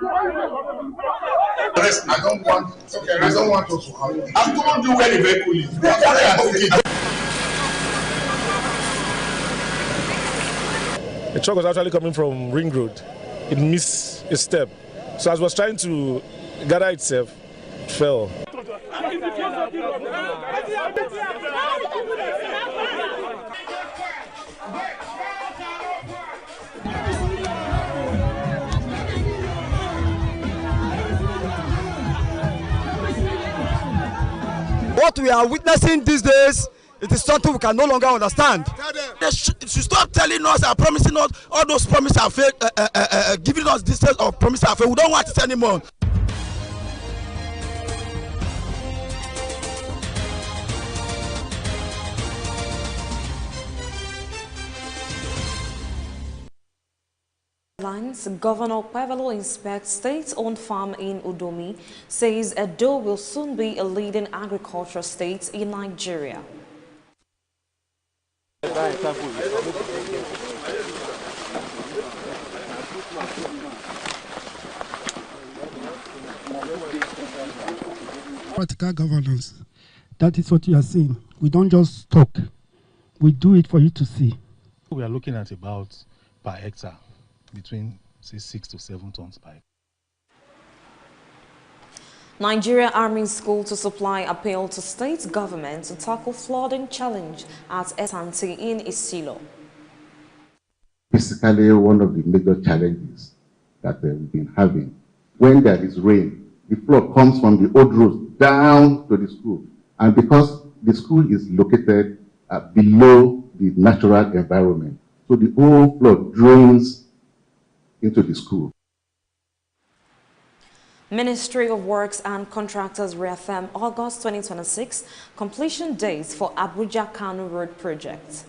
I don't want us to have it. I'm told you very, very coolly. The truck was actually coming from Ring Road. It missed a step. So as it was trying to gather itself, it fell. What we are witnessing these days, it is something we can no longer understand. They should stop telling us and promising us all those promises are fake, giving us details of promises are fake. We don't want it anymore. Governor Pavelo inspects state-owned farm in Udomi, says Edo will soon be a leading agricultural state in Nigeria. Practical governance. That is what you are seeing. We don't just talk. We do it for you to see. We are looking at about per hectare between say 6 to 7 tons per hectare. Nigeria Army School to supply appeal to state government to tackle flooding challenge at Esanti in Isilo. Basically, one of the major challenges that we've been having, when there is rain, the flood comes from the old roads down to the school. And because the school is located below the natural environment, so the whole flood drains into the school. Ministry of Works and Contractors reaffirm August 2026 completion dates for Abuja-Kano Road project.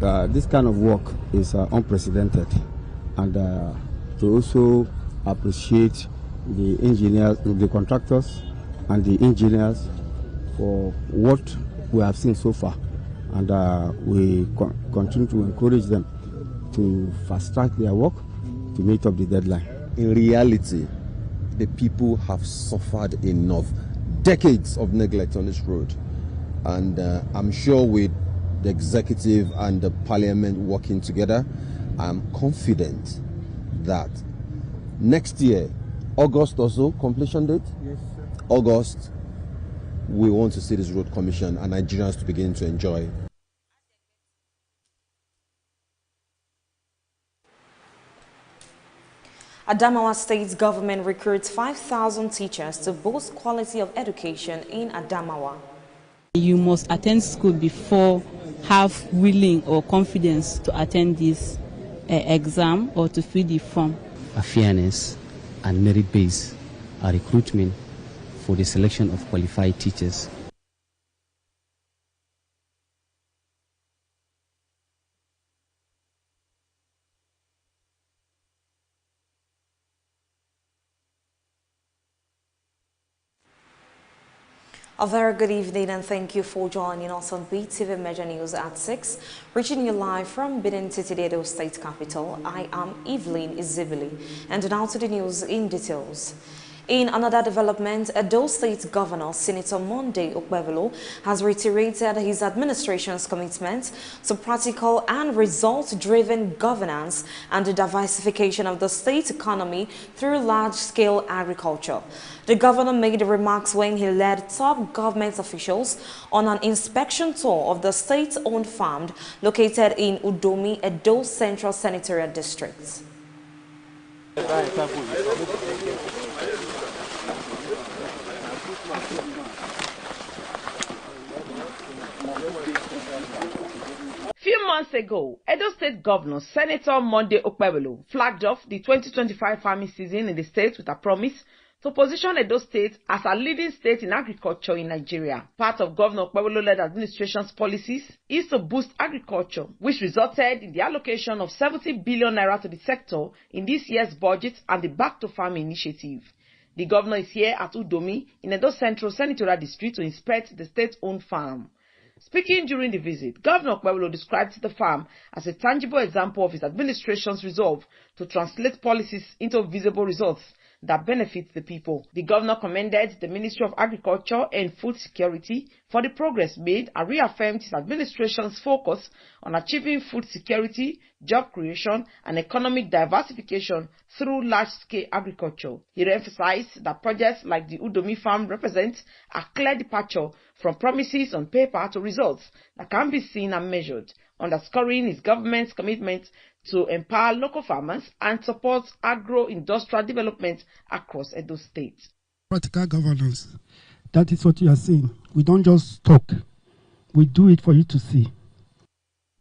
This kind of work is unprecedented, and to also appreciate the engineers, the contractors and the engineers for what we have seen so far, and we continue to encourage them to fast-track their work to meet up the deadline. In reality, the people have suffered enough. Decades of neglect on this road. And I'm sure with the executive and the parliament working together, I'm confident that next year, August or so, completion date? Yes, sir. August, we want to see this road commission and Nigerians to begin to enjoy. Adamawa State government recruits 5,000 teachers to boost quality of education in Adamawa. You must attend school before have willing or confidence to attend this exam or to fill the form. A fairness and merit-based recruitment for the selection of qualified teachers. A very good evening and thank you for joining us on BeeTv Major News at 6, reaching you live from Benin City, the Edo State capital. I am Evelyn Izibili, and now to the news in details. In another development, Edo State Governor Senator Monday Okpebholo has reiterated his administration's commitment to practical and result-driven governance and the diversification of the state economy through large-scale agriculture. The governor made the remarks when he led top government officials on an inspection tour of the state-owned farm located in Udomi, Edo Central Senatorial District. Few months ago, Edo State Governor Senator Monday Okpebholo flagged off the 2025 farming season in the state with a promise to position Edo State as a leading state in agriculture in Nigeria. Part of Governor Okpebholo-led administration's policies is to boost agriculture, which resulted in the allocation of 70 billion naira to the sector in this year's budget and the Back to Farm initiative. The governor is here at Udomi in Edo Central Senatorial District to inspect the state-owned farm. Speaking during the visit, Governor Okpebholo described the farm as a tangible example of his administration's resolve to translate policies into visible results that benefit the people. The governor commended the Ministry of Agriculture and Food Security for the progress made and reaffirmed his administration's focus on achieving food security, job creation, and economic diversification through large-scale agriculture. He emphasized that projects like the Udomi farm represent a clear departure from promises on paper to results that can be seen and measured, underscoring his government's commitment to empower local farmers and support agro-industrial development across Edo State. Practical governance. That is what you are saying. We don't just talk. We do it for you to see.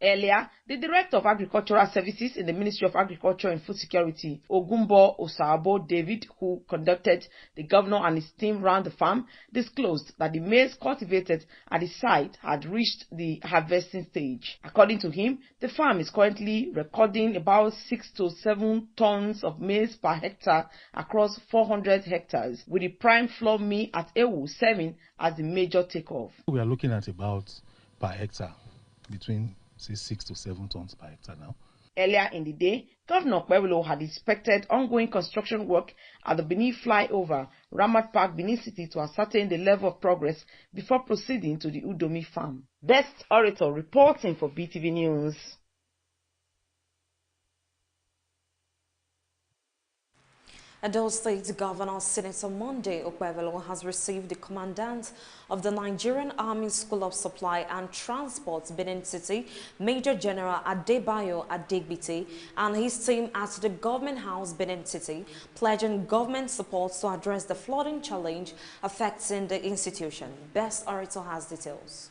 Earlier, the Director of Agricultural Services in the Ministry of Agriculture and Food Security, Ogumbo Osabo David, who conducted the governor and his team round the farm, disclosed that the maize cultivated at the site had reached the harvesting stage. According to him, the farm is currently recording about 6 to 7 tons of maize per hectare across 400 hectares, with the prime flour mill at Ewu serving as the major takeoff. We are looking at about per hectare between 6 to 7 tons per hectare now. Earlier in the day, Governor Okpebholo had inspected ongoing construction work at the Benin flyover, Ramat Park, Benin City, to ascertain the level of progress before proceeding to the Udomi farm. Best Orator reporting for BeeTv News. Edo State Governor Senator Monday Okpebholo has received the commandant of the Nigerian Army School of Supply and Transport, Benin City, Major General Adebayo Adegbite, and his team at the Government House, Benin City, pledging government support to address the flooding challenge affecting the institution. Best Orator has details.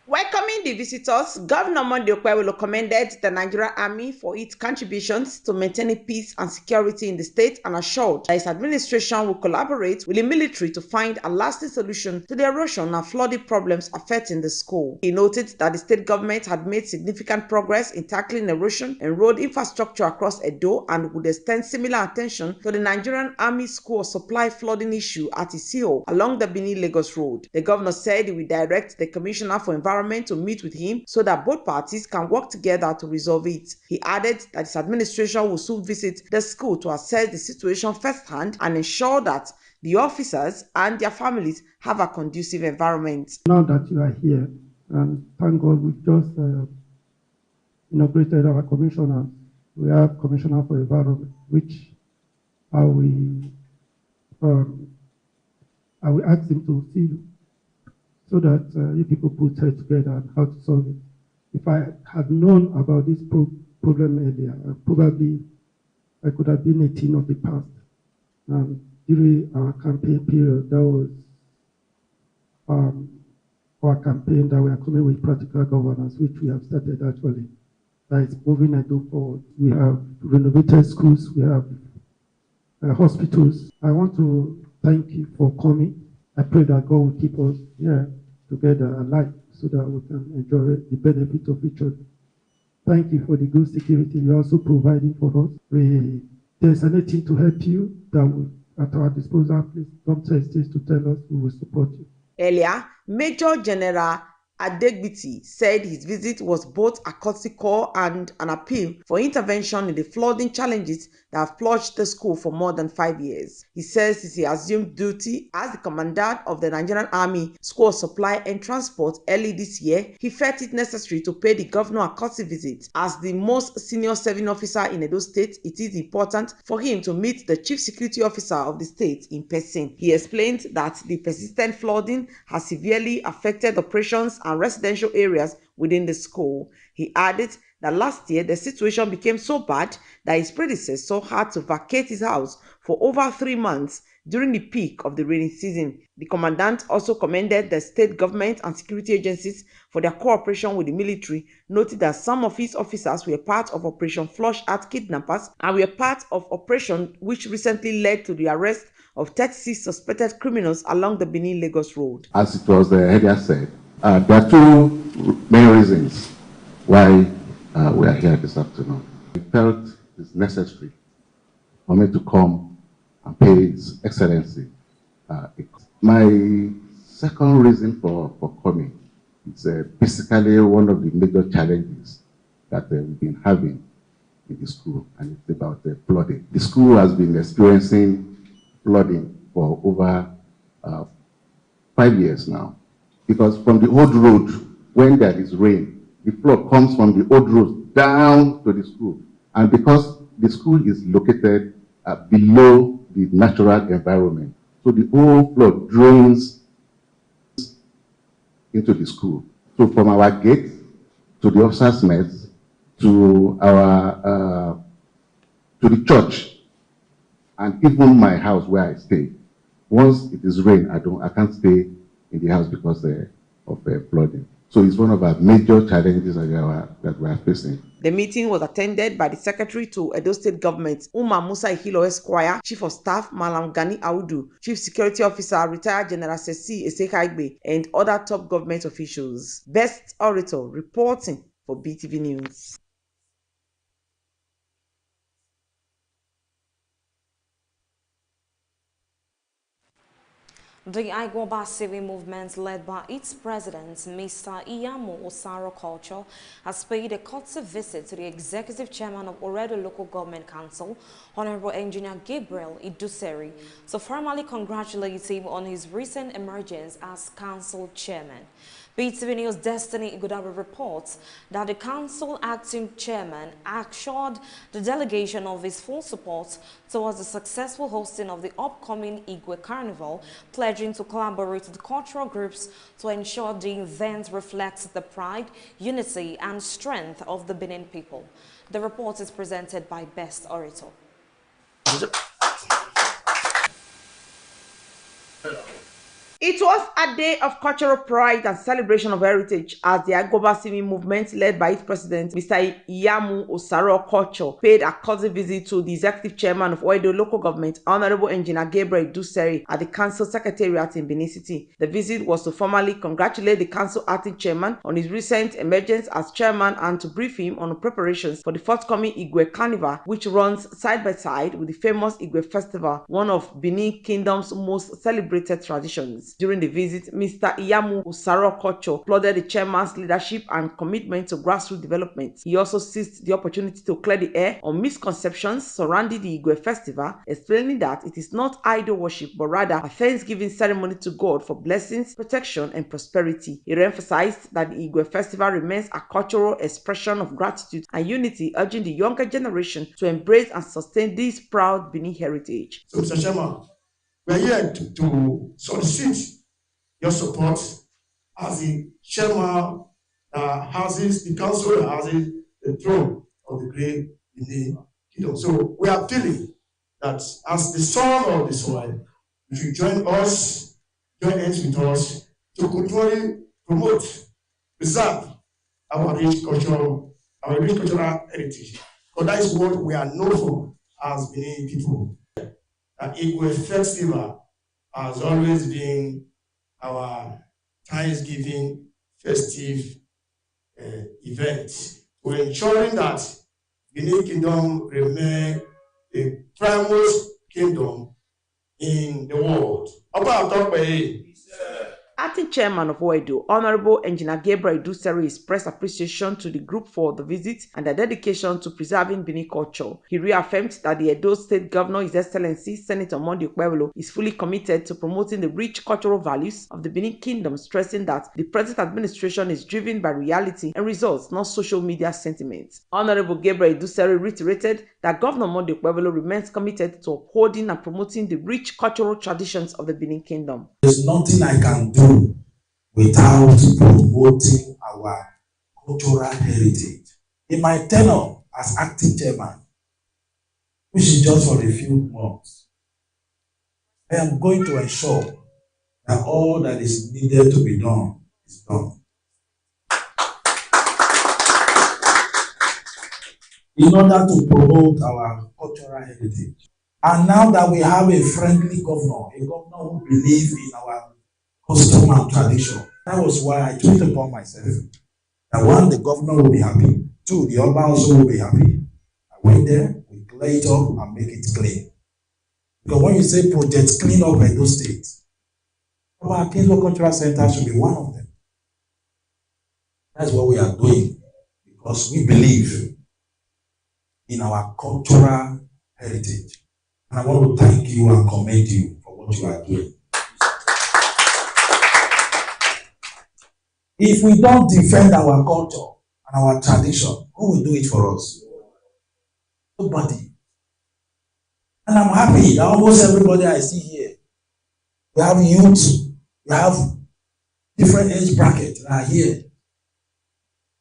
Welcoming the visitors, Governor Monday Okpebholo commended the Nigerian Army for its contributions to maintaining peace and security in the state and assured that his administration will collaborate with the military to find a lasting solution to the erosion and flooding problems affecting the school. He noted that the state government had made significant progress in tackling erosion and road infrastructure across Edo and would extend similar attention to the Nigerian Army School of Supply flooding issue at Isio along the Benin-Lagos Road. The governor said he will direct the Commissioner for Environment to meet with him so that both parties can work together to resolve it. He added that his administration will soon visit the school to assess the situation firsthand and ensure that the officers and their families have a conducive environment. Now that you are here, and thank God we've just inaugurated our commissioner. We have Commissioner for Environment, which I will ask him to see you, so that you people put heads together on how to solve it. If I had known about this problem earlier, probably I could have been a teen of the past. During our campaign period, that was our campaign that we are coming with practical governance, which we have started actually. That is moving Edo forward. We have renovated schools, we have hospitals. I want to thank you for coming. I pray that God will keep us here together alive so that we can enjoy the benefit of each other. Thank you for the good security you're also providing for us. If there's anything to help you that will at our disposal, please don't hesitate to tell us. We will support you. Earlier, Major General Adegbite said his visit was both a courtesy call and an appeal for intervention in the flooding challenges that have plagued the school for more than 5 years. He says since he assumed duty as the commandant of the Nigerian Army School of Supply and Transport early this year, he felt it necessary to pay the governor a courtesy visit. As the most senior serving officer in Edo State, it is important for him to meet the chief security officer of the state in person. He explained that the persistent flooding has severely affected operations and residential areas within the school. He added that last year the situation became so bad that his predecessor had to vacate his house for over 3 months during the peak of the rainy season. The commandant also commended the state government and security agencies for their cooperation with the military, noting that some of his officers were part of Operation Flush Out Kidnappers and were part of operation which recently led to the arrest of 36 suspected criminals along the Benin-Lagos Road. As it was earlier said, there are two main reasons why we are here this afternoon. I felt it's necessary for me to come and pay His Excellency. My second reason for coming is basically one of the major challenges that we've been having in the school, and it's about the flooding. The school has been experiencing flooding for over 5 years now, because from the old road, when there is rain, the flood comes from the old road down to the school, and because the school is located below the natural environment, so the whole flood drains into the school. So from our gate to the officers' mess to our to the church, and even my house where I stay, once it is rain, I can't stay in the house because of flooding. So it's one of our major challenges that we are facing. The meeting was attended by the Secretary to Edo State Government, Umar Musa Ihilo Esquire, Chief of Staff, Malam Gani Audu, Chief Security Officer, Retired General Sesi Esekaigbe, and other top government officials. Best Orator reporting for BeeTv News. The Igwoba Civil Movement, led by its president, Mr. Iyamu Osaro Culture, has paid a courtesy visit to the executive chairman of Oredo Local Government Council, Honorable Engineer Gabriel Iduseri, to formally congratulate him on his recent emergence as council chairman. BeeTv News' Destiny Igudabe reports that the council acting chairman assured the delegation of his full support towards the successful hosting of the upcoming Igwe Carnival, pledging to collaborate with cultural groups to ensure the event reflects the pride, unity, and strength of the Benin people. The report is presented by Best Orator. It was a day of cultural pride and celebration of heritage as the Igwoba Civil Movement, led by its president, Mr. Iyamu Osaro Culture, paid a courtesy visit to the executive chairman of Oedo Local Government, Honorable Engineer Gabriel Iduseri, at the council secretariat in Benin City. The visit was to formally congratulate the council acting chairman on his recent emergence as chairman and to brief him on the preparations for the forthcoming Igwe Carnival, which runs side by side with the famous Igwe Festival, one of Benin Kingdom's most celebrated traditions. During the visit, Mr. Iyamu Osaro Culture applauded the chairman's leadership and commitment to grassroots development. He also seized the opportunity to clear the air on misconceptions surrounding the Igwe Festival, explaining that it is not idol worship but rather a thanksgiving ceremony to God for blessings, protection, and prosperity. He emphasized that the Igwe Festival remains a cultural expression of gratitude and unity, urging the younger generation to embrace and sustain this proud Benin heritage. So, Mr. Chairman, we are here to solicit your support as the chairman houses the council that houses the throne of the great Benin Kingdom. So we are feeling that as the son of the soil, you should join hands with us to continually promote, preserve our rich cultural heritage. Because that is what we are known for as Benin people. The Igwe Festival has always been our Thanksgiving festive event. We're ensuring that Benin Kingdom remain the primus kingdom in the world. Acting chairman of Oedo, Honorable Engineer Gabriel Iduseri, expressed appreciation to the group for the visit and their dedication to preserving Benin culture. He reaffirmed that the Edo State Governor, His Excellency Senator Monday Okpebholo, is fully committed to promoting the rich cultural values of the Benin Kingdom, stressing that the present administration is driven by reality and results, not social media sentiment. Honorable Gabriel Iduseri reiterated that Governor Monday Okpebholo remains committed to upholding and promoting the rich cultural traditions of the Benin Kingdom. There's nothing I can do without promoting our cultural heritage. In my tenure as acting chairman, which is just for a few months, I am going to ensure that all that is needed to be done is done. In order to promote our cultural heritage. And now that we have a friendly governor, a governor who believes in our custom and tradition, that was why I took it upon myself that one, the governor will be happy, two, the Oba also will be happy. I went there, we clear it up and make it clean. Because when you say project clean up Edo State, our Kingsville Cultural Center should be one of them. That's what we are doing because we believe in our cultural heritage. And I want to thank you and commend you for what you are doing. If we don't defend our culture and our tradition, who will do it for us? Nobody. And I'm happy that almost everybody I see here, we have youth, we have different age brackets that are here,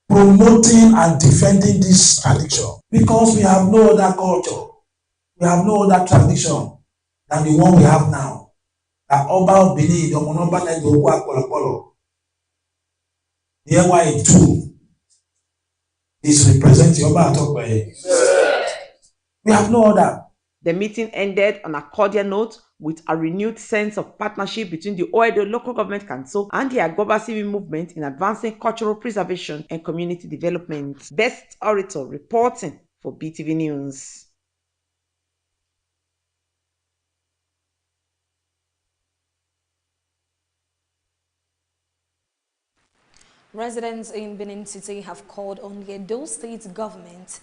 promoting and defending this tradition. Because we have no other culture, we have no other tradition than the one we have now. That Oba of Benin, the Omonoba Negoku Akpolopolo, the NY2 is representing Oba Atokwe. We have no other. The meeting ended on a cordial note with a renewed sense of partnership between the Oedo Local Government Council and the Agboba Civil Movement in advancing cultural preservation and community development. Best Orator reporting for BeeTv News. Residents in Benin City have called on the Edo State government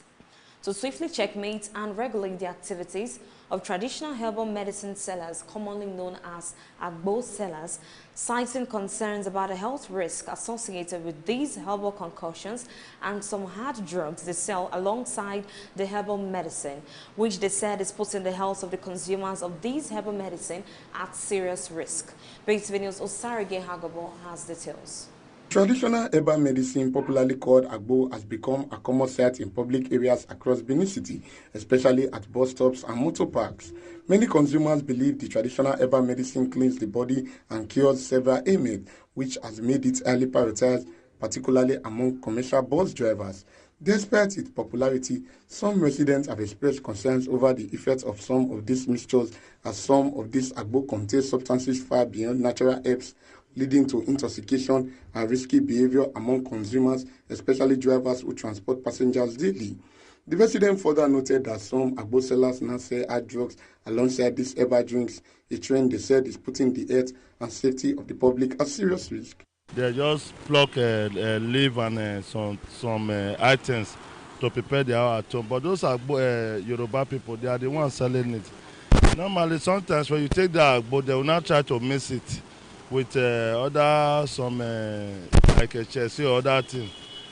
to swiftly checkmate and regulate the activities of traditional herbal medicine sellers, commonly known as Agbo sellers, citing concerns about the health risk associated with these herbal concoctions and some hard drugs they sell alongside the herbal medicine, which they said is putting the health of the consumers of these herbal medicine at serious risk. BeeTv News' Osarige Hagobo has details. Traditional herbal medicine, popularly called Agbo, has become a common sight in public areas across Benin City, especially at bus stops and motor parks. Many consumers believe the traditional herbal medicine cleans the body and cures several ailments, which has made it highly prioritized, particularly among commercial bus drivers. Despite its popularity, some residents have expressed concerns over the effects of some of these mixtures, as some of these Agbo contain substances far beyond natural herbs, leading to intoxication and risky behavior among consumers, especially drivers who transport passengers daily. The resident further noted that some Agbo sellers now sell hard drugs alongside these herbal drinks, a trend they said is putting the health and safety of the public at serious risk. They just pluck leaf and some items to prepare their at home. But those Agbo Yoruba people, they are the ones selling it. Normally, sometimes when you take the Agbo, they will not try to mix it with other like a chessy or other thing,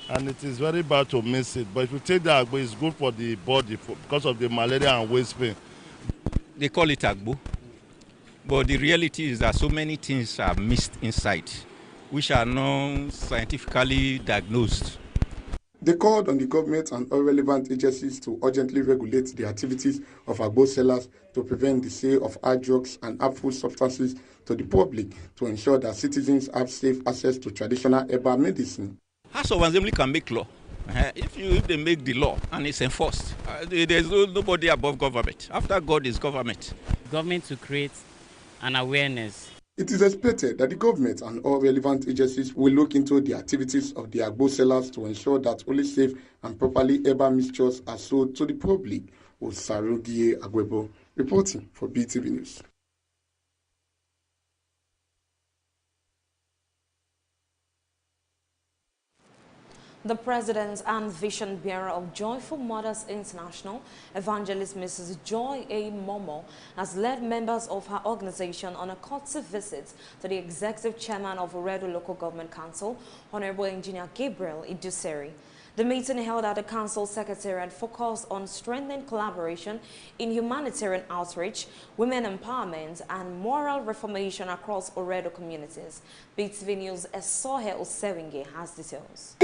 and it is very bad to miss it. But if you take the Agbo, it's good for the body because of the malaria and waist pain. They call it Agbo, but the reality is that so many things are missed inside, which are not scientifically diagnosed. They called on the government and all relevant agencies to urgently regulate the activities of Agbo sellers to prevent the sale of hard drugs and harmful substances to the public, to ensure that citizens have safe access to traditional herbal medicine. House of Assembly can make law. If they make the law and it's enforced, there's nobody above government. After God is government. Government to create an awareness. It is expected that the government and all relevant agencies will look into the activities of the Agbo sellers to ensure that only safe and properly herbal mixtures are sold to the public. Osarugie Agwebo, reporting for BeeTv News. The President and Vision Bearer of Joyful Mothers International, Evangelist Mrs. Joy A. Momo, has led members of her organization on a courtesy visit to the Executive Chairman of Oredo Local Government Council, Honorable Engineer Gabriel Iduseri. The meeting held at the Council Secretariat focused on strengthening collaboration in humanitarian outreach, women empowerment, and moral reformation across Oredo communities. BeeTv News' Esohe Osewinge has details.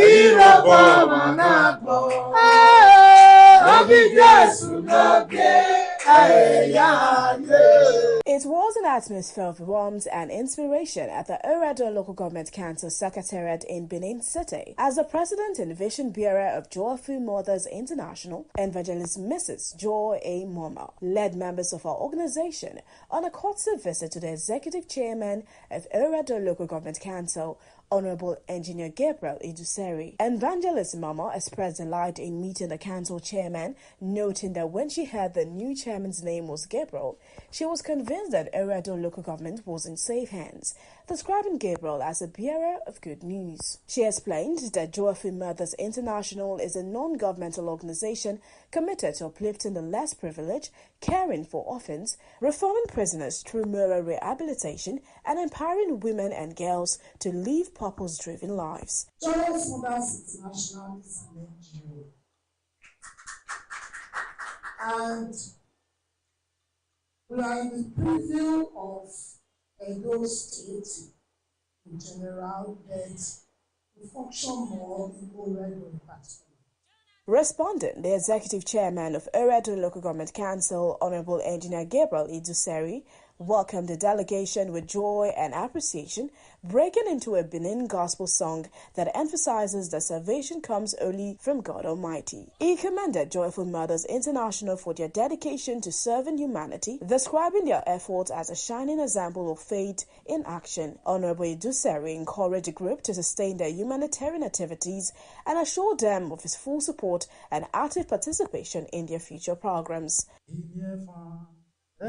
It was an atmosphere of warmth and inspiration at the Oredo Local Government Council Secretariat in Benin City as the President and Vision Bearer of Joyful Mothers International, Evangelist Mrs. Joy A. Momo, led members of our organization on a courtesy visit to the Executive Chairman of Oredo Local Government Council, Honorable Engineer Gabriel Iduseri. Evangelist Momo expressed delight in meeting the council chairman, noting that when she heard the new chairman's name was Gabriel, she was convinced that Oredo local government was in safe hands. describing Gabriel as a bearer of good news. She explained that Joyful Mothers International is a non-governmental organization committed to uplifting the less privileged, caring for orphans, reforming prisoners through moral rehabilitation, and empowering women and girls to live purpose-driven lives. Joyful Mothers International is an NGO. And we are in the preview of Edo State in general, but we function more in Oredo in particular. Responding, the executive chairman of Oredo Local Government Council, Honorable Engineer Gabriel Iduseri, welcomed the delegation with joy and appreciation, breaking into a Benin gospel song that emphasizes that salvation comes only from God Almighty. He commended Joyful Mothers International for their dedication to serving humanity, describing their efforts as a shining example of faith in action. Honorable Iduseri encouraged the group to sustain their humanitarian activities and assured them of his full support and active participation in their future programs. For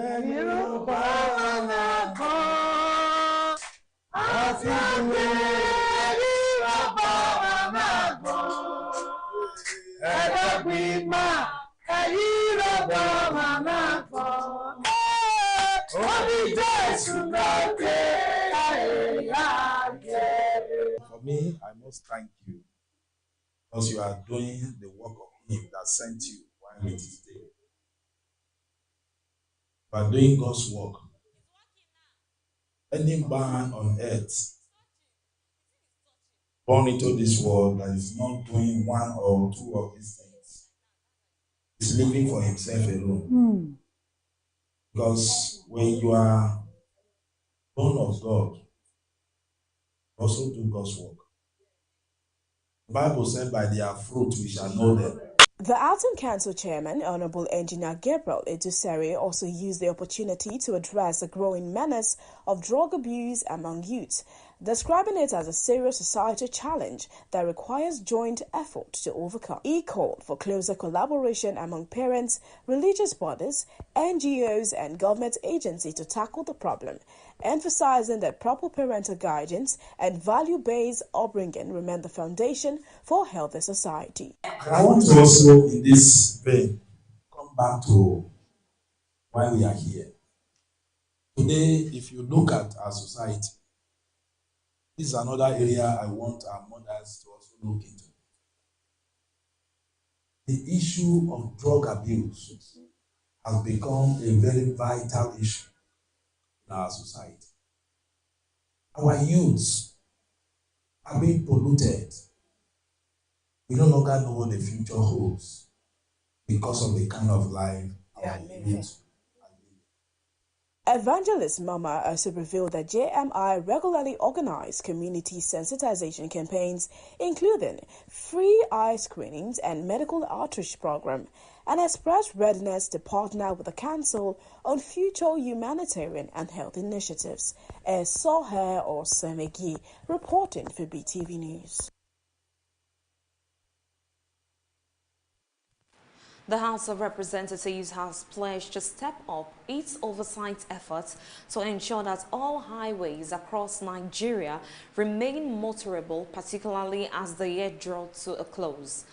me, I must thank you because you are doing the work of Him that sent you while it is day. You are doing God's work. Any man on earth born into this world that is not doing one or two of these things is living for himself alone. Because when you are born of God, also do God's work. The Bible said, by their fruit we shall know them. The Alton Council Chairman, Honorable Engineer Gabriel Iduseri, also used the opportunity to address the growing menace of drug abuse among youth, describing it as a serious societal challenge that requires joint effort to overcome. He called for closer collaboration among parents, religious bodies, NGOs, and government agencies to tackle the problem, emphasizing that proper parental guidance and value-based upbringing remain the foundation for a healthy society. I want to also, in this vein, come back to why we are here. Today, if you look at our society, this is another area I want our mothers to also look into. The issue of drug abuse has become a very vital issue in our society. Our youths are being polluted. We no longer know what the future holds because of the kind of life our youth. Evangelist Mama also revealed that JMI regularly organize community sensitization campaigns, including free eye screenings and medical outreach program, and expressed readiness to partner with the council on future humanitarian and health initiatives. Soher or Semegi reporting for BeeTv News. The House of Representatives has pledged to step up its oversight efforts to ensure that all highways across Nigeria remain motorable, particularly as the year draws to a close.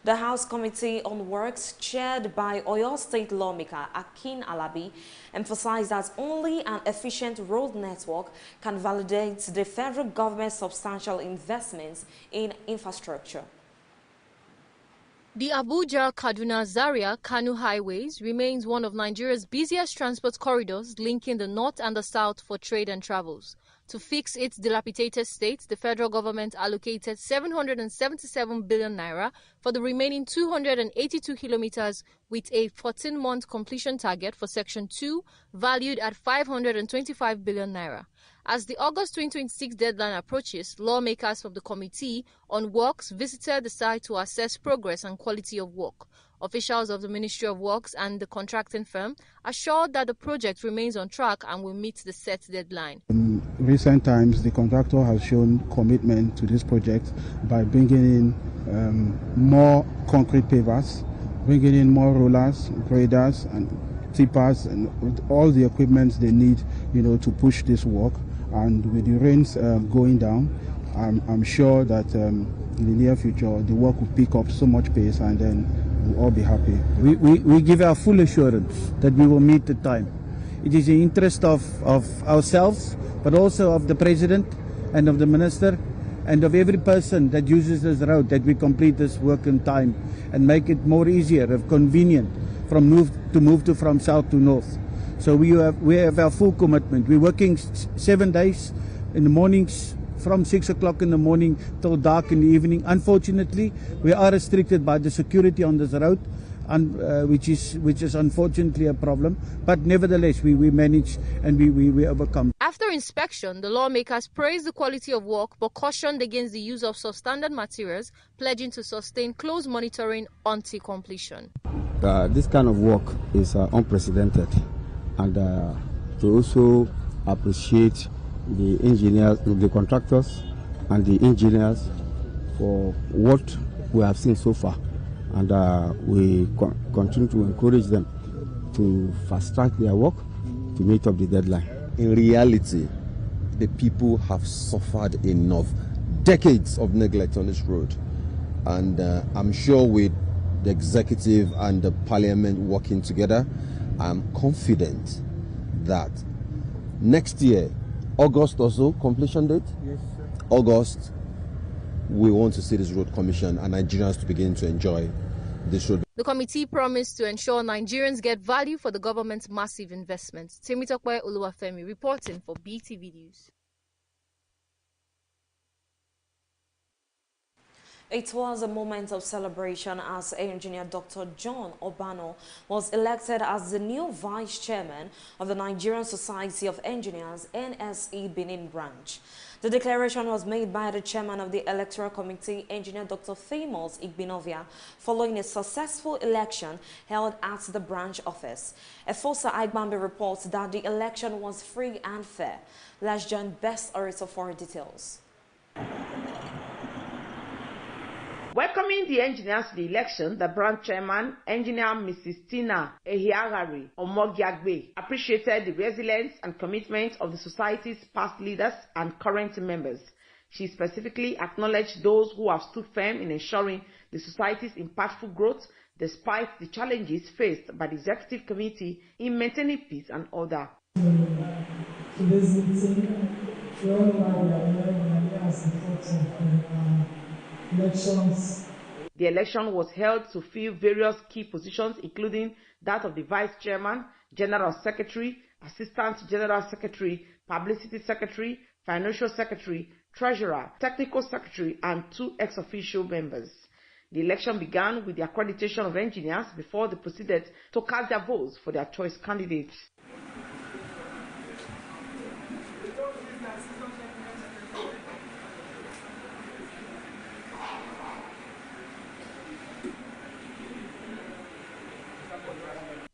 The House Committee on Works, chaired by Oyo State lawmaker Akin Alabi, emphasized that only an efficient road network can validate the federal government's substantial investments in infrastructure. The Abuja-Kaduna-Zaria-Kano highways remains one of Nigeria's busiest transport corridors linking the north and the south for trade and travels. To fix its dilapidated state, the federal government allocated 777 billion naira for the remaining 282 kilometers with a 14-month completion target for Section 2 valued at 525 billion naira. As the August 2026 deadline approaches, lawmakers from the Committee on Works visited the site to assess progress and quality of work. Officials of the Ministry of Works and the contracting firm assured that the project remains on track and will meet the set deadline. In recent times, the contractor has shown commitment to this project by bringing in more concrete pavers, bringing in more rollers, graders, and tippers, and all the equipment they need, to push this work. And with the rains going down, I'm sure that in the near future the work will pick up so much pace, and then we'll all be happy. We give our full assurance that we will meet the time. It is the interest of ourselves, but also of the President and of the Minister and of every person that uses this road, that we complete this work in time and make it more easier and convenient from from south to north. So we have our full commitment. We're working 7 days in the mornings, from 6 o'clock in the morning till dark in the evening. Unfortunately, we are restricted by the security on this road, which is unfortunately a problem. But nevertheless, we manage and we overcome. After inspection, the lawmakers praised the quality of work but cautioned against the use of substandard materials, pledging to sustain close monitoring until completion. This kind of work is unprecedented, and to also appreciate the engineers, the contractors and the engineers for what we have seen so far, and we continue to encourage them to fast track their work to meet up the deadline. In reality, the people have suffered enough. Decades of neglect on this road, and I'm sure with the executive and the parliament working together, I'm confident that next year, August or so, completion date? Yes, sir. August, we want to see this road commission and Nigerians to begin to enjoy this road. The committee promised to ensure Nigerians get value for the government's massive investments. Temitope Oluwafemi reporting for BeeTv News. It was a moment of celebration as Engineer Dr. John Obano was elected as the new Vice Chairman of the Nigerian Society of Engineers, NSE Benin branch. The declaration was made by the Chairman of the Electoral Committee, Engineer Dr. Famous Igbinovia, following a successful election held at the branch office. Efosa Aigbambe reports that the election was free and fair. Let's join Best Orator for details. Welcoming the engineers to the election, the branch chairman, engineer Mrs. Tina Ehiagari Omogiagbe, appreciated the resilience and commitment of the society's past leaders and current members. She specifically acknowledged those who have stood firm in ensuring the society's impactful growth despite the challenges faced by the executive committee in maintaining peace and order. Today's meeting, we all know we are here as important elections. The election was held to fill various key positions, including that of the Vice Chairman, General Secretary, Assistant General Secretary, Publicity Secretary, Financial Secretary, Treasurer, Technical Secretary, and 2 ex-officio members. The election began with the accreditation of engineers before they proceeded to cast their votes for their choice candidates.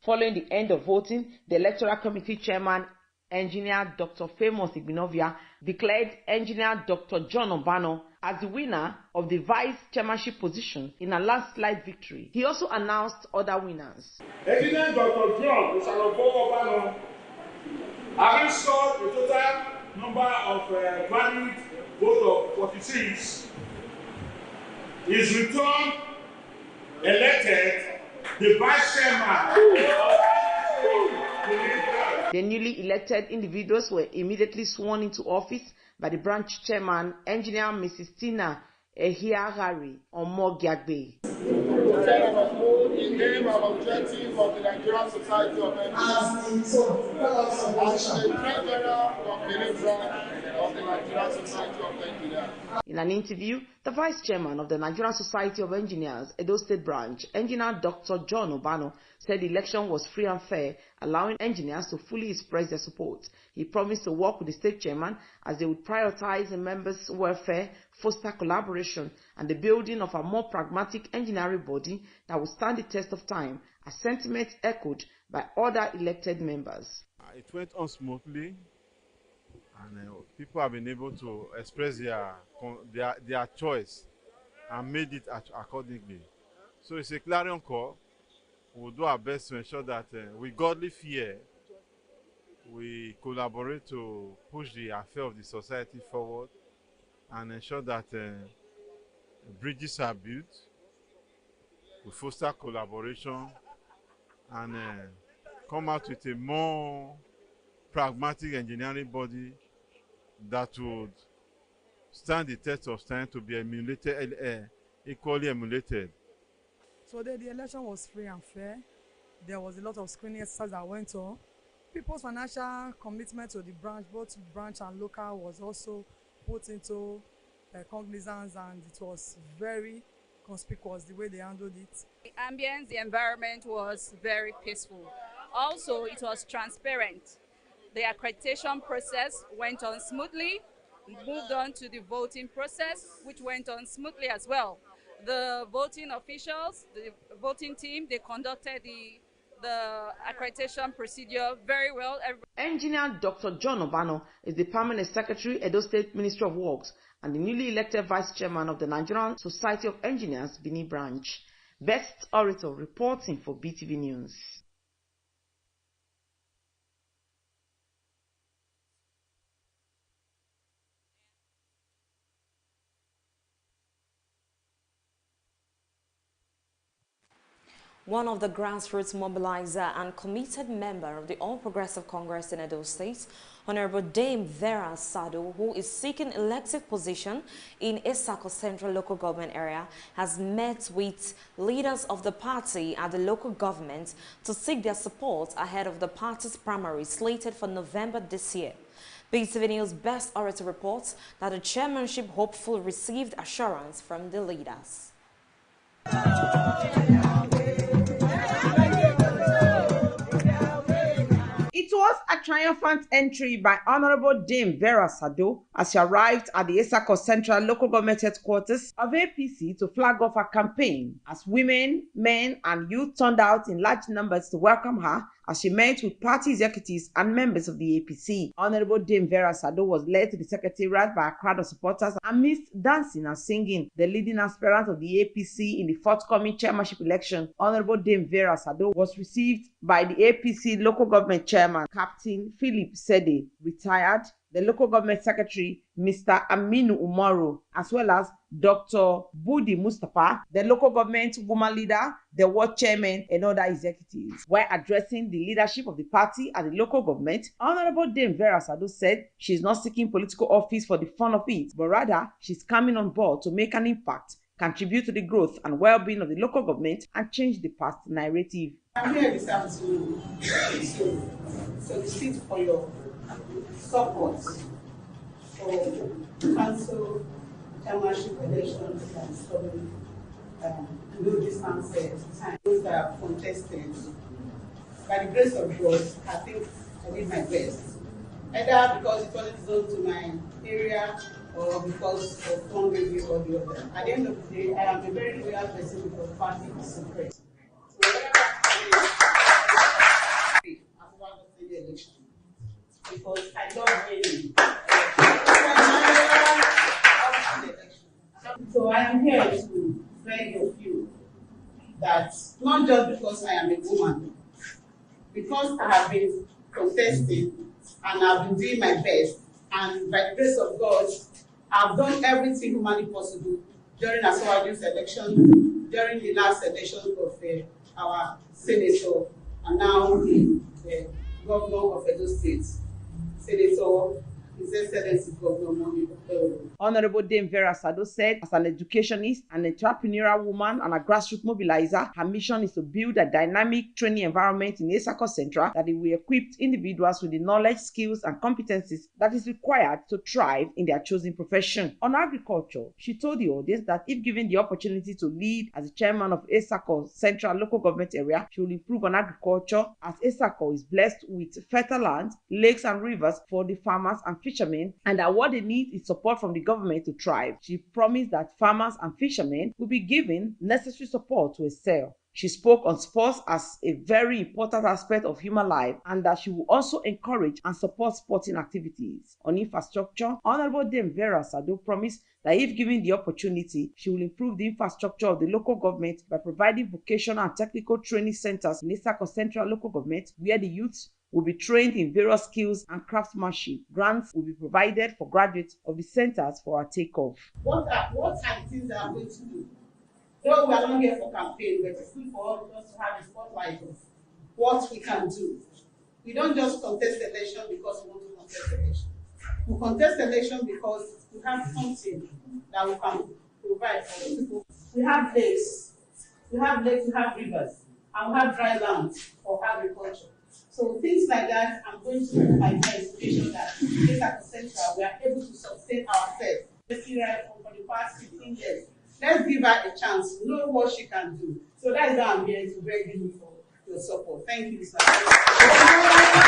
Following the end of voting, the Electoral Committee Chairman, Engineer Dr. Famous Igbinovia, declared Engineer Dr. John Obano as the winner of the Vice Chairmanship position in a landslide victory. He also announced other winners. Engineer Dr. John Obano, having scored a total number of valid votes of 46, is returned elected the Vice Chairman. The newly elected individuals were immediately sworn into office by the branch chairman, Engineer Mrs. Tina Ehiagari Omogiagbe. In the name and objective of the Nigerian Society of Engineers, as the Treasurer of the Nigerian Society of Engineers. In an interview, the Vice Chairman of the Nigerian Society of Engineers, Edo State Branch, Engineer Dr. John Obano, said the election was free and fair, allowing engineers to fully express their support. He promised to work with the state chairman as they would prioritize the members' welfare, foster collaboration, and the building of a more pragmatic engineering body that would stand the test of time, a sentiment echoed by other elected members. It went on smoothly, and people have been able to express their choice and made it accordingly. So it's a clarion call. We'll do our best to ensure that with godly fear, we collaborate to push the affair of the society forward and ensure that bridges are built. We foster collaboration and come out with a more pragmatic engineering body that would stand the test of time to be emulated, equally emulated. So the election was free and fair. There was a lot of screening exercises that went on. People's financial commitment to the branch, both branch and local, was also put into cognizance, and it was very conspicuous the way they handled it. The ambience, the environment was very peaceful. Also, it was transparent. The accreditation process went on smoothly. Moved on to the voting process, which went on smoothly as well. The voting officials, the voting team, they conducted the accreditation procedure very well. Engineer Dr. John Obano is the Permanent Secretary, Edo State Ministry of Works, and the newly elected Vice Chairman of the Nigerian Society of Engineers, Benin Branch. Best Orator reporting for BeeTv News. One of the grassroots mobilizer and committed member of the All Progressive Congress in Edo State, Honorable Dame Vera Sado, who is seeking elective position in Isako Central Local Government area, has met with leaders of the party at the local government to seek their support ahead of the party's primary slated for November this year. BeeTv News Best Orator reports that the chairmanship hopeful received assurance from the leaders. It was a triumphant entry by Honorable Dame Vera Sado as she arrived at the Isako Central Local Government Headquarters of APC to flag off her campaign, as women, men and youth turned out in large numbers to welcome her as she met with party executives and members of the APC. Honorable Dame Vera Sado was led to the secretariat by a crowd of supporters amidst dancing and singing. The leading aspirant of the APC in the forthcoming chairmanship election, Honorable Dame Vera Sado, was received by the APC local government chairman, Captain Philip Sede, retired, the local government secretary, Mr. Aminu Umaru, as well as Dr. Budi Mustapha, the local government woman leader, the ward chairman, and other executives. While addressing the leadership of the party at the local government, Honorable Dame Vera Sado said she is not seeking political office for the fun of it, but rather she's coming on board to make an impact, contribute to the growth and well-being of the local government, and change the past narrative. I'm here this afternoon to seek for your support for council chairmanship elections that is coming no distance time. Those that are contested, by the grace of God, I think I did my best. Either because it wasn't zoned to my area or because of fundraising or the other. At the end of the day, I am a very loyal person because party is secret. So the election, because I love winning. So I am here to beg of you that not just because I am a woman, because I have been contesting and I've been doing my best, and by the grace of God, I've done everything humanly possible during Asawaju's election, during the last election of our senator, and now the governor of Edo State, Senator His Excellency Governor Momi. Honorable Dame Vera Sado said, as an educationist, an entrepreneurial woman, and a grassroots mobilizer, her mission is to build a dynamic training environment in Isako Central that will equip individuals with the knowledge, skills, and competencies that is required to thrive in their chosen profession. On agriculture, she told the audience that if given the opportunity to lead as the chairman of Isako Central Local Government Area, she will improve on agriculture, as Isako is blessed with fertile land, lakes, and rivers for the farmers and fishermen, and that what they need is support from the government to thrive. She promised that farmers and fishermen will be given necessary support to excel. She spoke on sports as a very important aspect of human life, and that she will also encourage and support sporting activities. On infrastructure, Honorable Dame Vera Sado promised that if given the opportunity, she will improve the infrastructure of the local government by providing vocational and technical training centers in Isako Central Local Government, where the youth will be trained in various skills and craftsmanship. Grants will be provided for graduates of the centers for our takeoff. What are the things that I'm going to do? Though we are not here for campaign, but it's good for all of us to have a spotlight of what we can do. We don't just contest election because we want to contest election. We contest election because we have something that we can provide for people. We have lakes, we have rivers, and we have dry land for agriculture. So things like that, I'm going to put my education that this at the center, we are able to sustain ourselves. For the past 15 years. Let's give her a chance to know what she can do. So that's why I'm here to beg you for your support. Thank you, sir.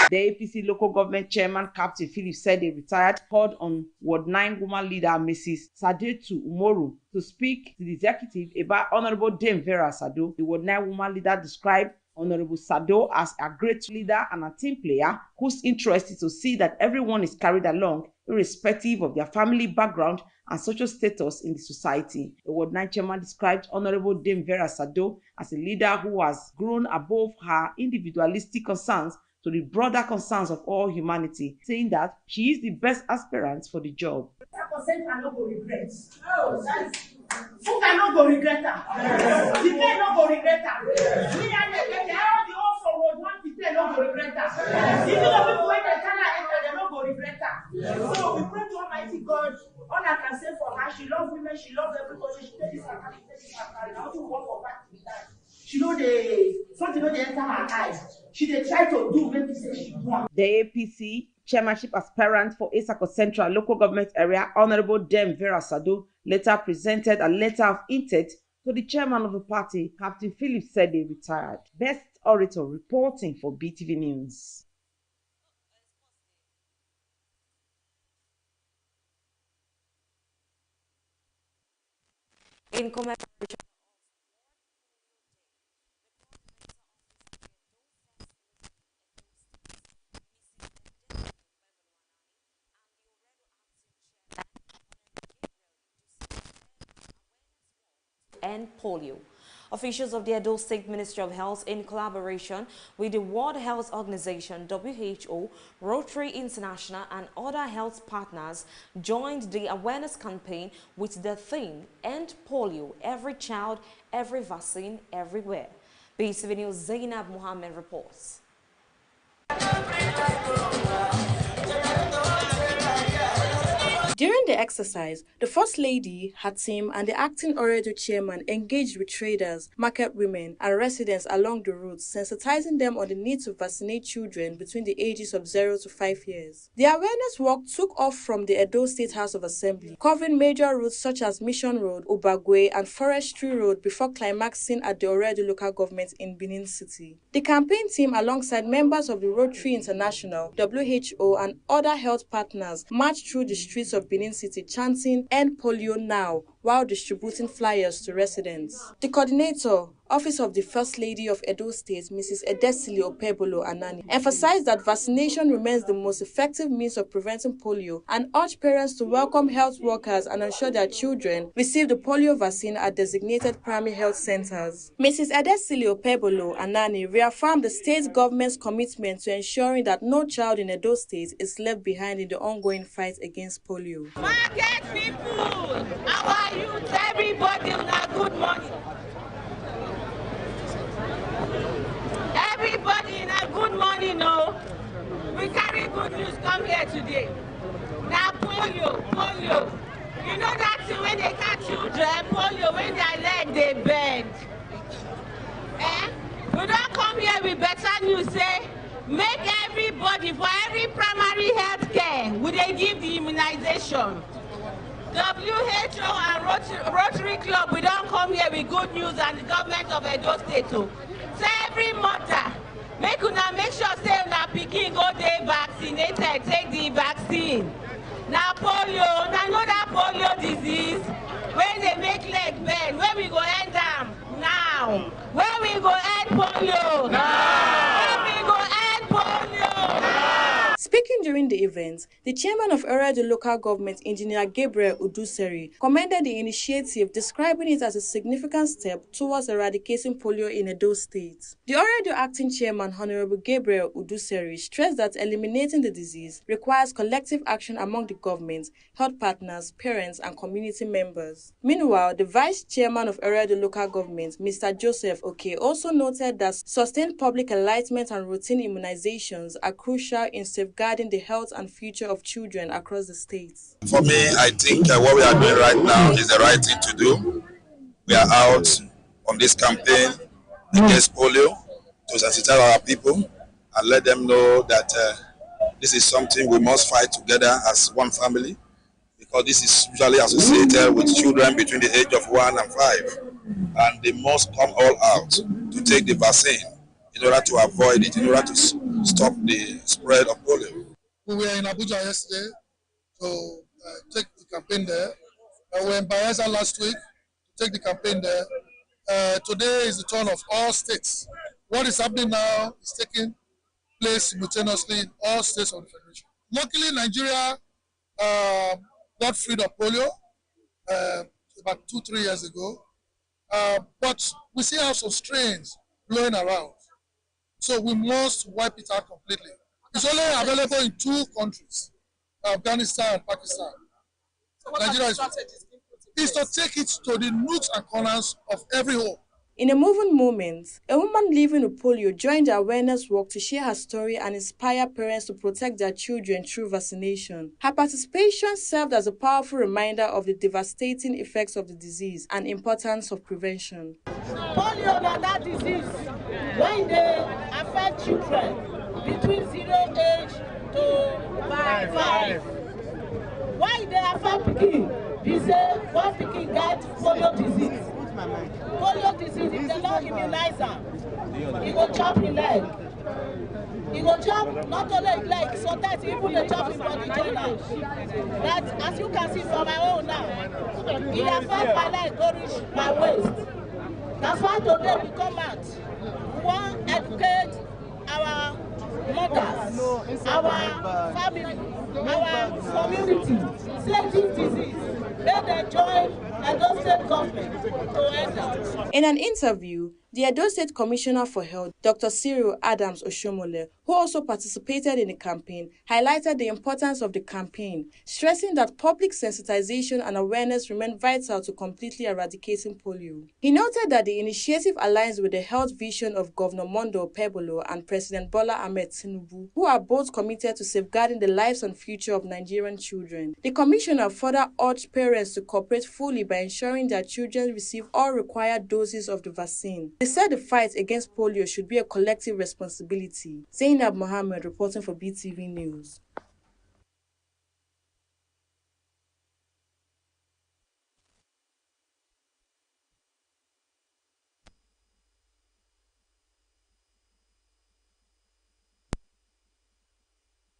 The APC local government chairman, Captain Philip Sede, retired, called on Ward 9 woman leader, Mrs. Sadetu Umoru, to speak to the executive about Honorable Dame Vera Sado. The Ward 9 woman leader described Honorable Sado as a great leader and a team player whose interest is to see that everyone is carried along, irrespective of their family background and social status in the society. The Ward 9 chairman described Honorable Dame Vera Sado as a leader who has grown above her individualistic concerns to the broader concerns of all humanity, saying that she is the best aspirant for the job. Who cannot go regret her? The men not go regret her. We are the all from Ward 1 to 10 not go regret her. Even though people when they tell her enter, they not go regret her. So we pray to Almighty God. All I can say for her, she loves women, she loves everybody. She takes this and carry, she takes this and carry. I want to work for her to be that. She know something know they enter her eyes. She they try to do maybe say she want. The APC chairmanship aspirant for Isako Central local government area, Honorable Dame Vera Sado, later presented a letter of intent to the chairman of the party, Captain Philip Sede, retired. Best orator reporting for BeeTv News. In commemoration and polio. Officials of the Edo State Ministry of Health, in collaboration with the World Health Organization, WHO, Rotary International, and other health partners, joined the awareness campaign with the theme, End Polio, Every Child, Every Vaccine, Everywhere. BeeTv News' Zainab Mohammed reports. During the exercise, the First Lady, her team, and the acting Oredo chairman engaged with traders, market women, and residents along the routes, sensitizing them on the need to vaccinate children between the ages of 0 to 5 years. The awareness work took off from the Edo State House of Assembly, covering major routes such as Mission Road, Obagwe, and Forestry Road before climaxing at the Oredo local government in Benin City. The campaign team, alongside members of the Rotary International, WHO, and other health partners, marched through the streets of Benin City chanting "End Polio Now" while distributing flyers to residents. The coordinator, Office of the First Lady of Edo State, Mrs. Edesili Opebolo Anani, emphasized that vaccination remains the most effective means of preventing polio and urged parents to welcome health workers and ensure their children receive the polio vaccine at designated primary health centers. Mrs. Edesili Opebolo Anani reaffirmed the state government's commitment to ensuring that no child in Edo State is left behind in the ongoing fight against polio. Market people, our youth, everybody have good money. Everybody in a good morning, no. We carry good news come here today. Now polio. You know that when they catch children, polio, when their leg they bend. We don't come here with better news, say, make everybody, for every primary health care, we they give the immunization. WHO and Rotary Club, we don't come here with good news, and the government of Edo State too. Say every mother, make sure say una pikin go dey vaccinated, take the vaccine. Now polio, now know that polio disease, when they make leg bend, where we go end them now? Where we go end polio? Now. Where we go end polio? Now. Speaking during the event, the chairman of Oredo Local Government, Engineer Gabriel Uduseri, commended the initiative, describing it as a significant step towards eradicating polio in Edo State. The Oredo acting chairman, Honorable Gabriel Uduseri, stressed that eliminating the disease requires collective action among the government, health partners, parents, and community members. Meanwhile, the vice chairman of Oredo Local Government, Mr. Joseph Oke, also noted that sustained public enlightenment and routine immunizations are crucial in safeguarding the health and future of children across the states. For me, I think what we are doing right now is the right thing to do. We are out on this campaign against polio to sensitize our people and let them know that this is something we must fight together as one family, because this is usually associated with children between the age of 1 and 5, and they must come all out to take the vaccine in order to avoid it, in order to stop the spread of polio. We were in Abuja yesterday to take the campaign there. We were in Bayelsa last week to take the campaign there. Today is the turn of all states. What is happening now is taking place simultaneously in all states of the Federation. Luckily, Nigeria got rid of polio about 2-3 years ago, but we still have some strains blowing around. So we must wipe it out completely. It's only available in 2 countries, Afghanistan and Pakistan. So what Nigeria is to take it to the nooks and corners of every home. In a moving moment, a woman living with polio joined the awareness work to share her story and inspire parents to protect their children through vaccination. Her participation served as a powerful reminder of the devastating effects of the disease and importance of prevention. Polio is that disease when they affect children between 0 age to 5. Why they affect pikin? They say one pikin get polio disease. Polio disease, if they don't immunize am, he will chop his leg. He will chop not only his leg, sometimes even the chop his body joint. That, as you can see from my own now, he affect my leg, go reach my waist. That's why today we come out. We want to educate our mothers, our family, our community, say this disease. Let them join Edo State government to end it. In an interview, the Edo State Commissioner for Health, Dr. Cyril Adams Oshomole, who also participated in the campaign, highlighted the importance of the campaign, stressing that public sensitization and awareness remain vital to completely eradicating polio. He noted that the initiative aligns with the health vision of Governor Mondo Pebolo and President Bola Ahmed Tinubu, who are both committed to safeguarding the lives and future of Nigerian children. The commissioner further urged parents to cooperate fully by ensuring their children receive all required doses of the vaccine. They said the fight against polio should be a collective responsibility. Zainab Mohammed reporting for BeeTv News.